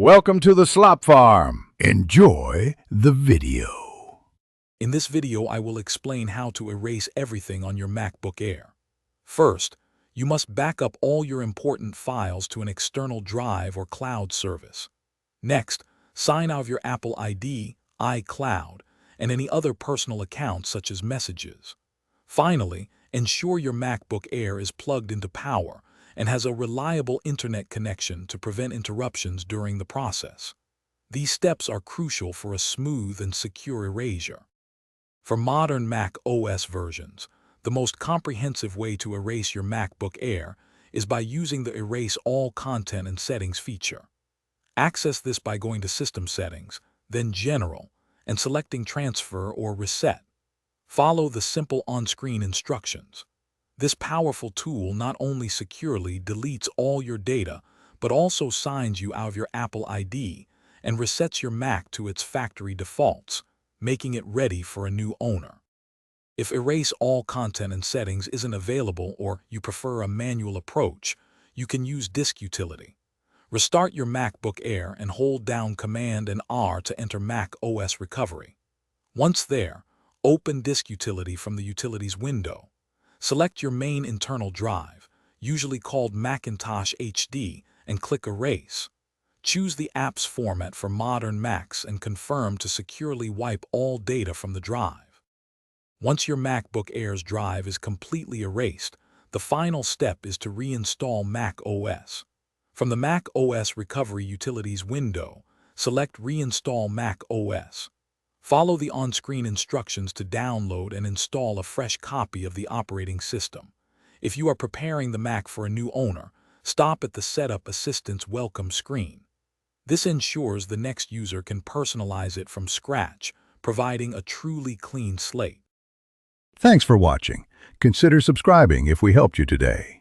Welcome to the Slop Farm. Enjoy the video. In this video, I will explain how to erase everything on your MacBook Air. First, you must back up all your important files to an external drive or cloud service. Next, sign out of your Apple ID, iCloud, and any other personal accounts such as Messages. Finally, ensure your MacBook Air is plugged into power and has a reliable internet connection to prevent interruptions during the process. These steps are crucial for a smooth and secure erasure. For modern Mac OS versions, the most comprehensive way to erase your MacBook Air is by using the Erase All Content and Settings feature. Access this by going to System Settings, then General, and selecting Transfer or Reset. Follow the simple on-screen instructions. This powerful tool not only securely deletes all your data, but also signs you out of your Apple ID and resets your Mac to its factory defaults, making it ready for a new owner. If Erase All Content and Settings isn't available or you prefer a manual approach, you can use Disk Utility. Restart your MacBook Air and hold down Command and R to enter Mac OS Recovery. Once there, open Disk Utility from the Utilities window. Select your main internal drive, usually called Macintosh HD, and click Erase. Choose the app's format for modern Macs and confirm to securely wipe all data from the drive. Once your MacBook Air's drive is completely erased, the final step is to reinstall Mac OS. From the Mac OS Recovery Utilities window, select Reinstall Mac OS. Follow the on-screen instructions to download and install a fresh copy of the operating system. If you are preparing the Mac for a new owner, stop at the Setup Assistance Welcome screen. This ensures the next user can personalize it from scratch, providing a truly clean slate. Thanks for watching. Consider subscribing if we helped you today.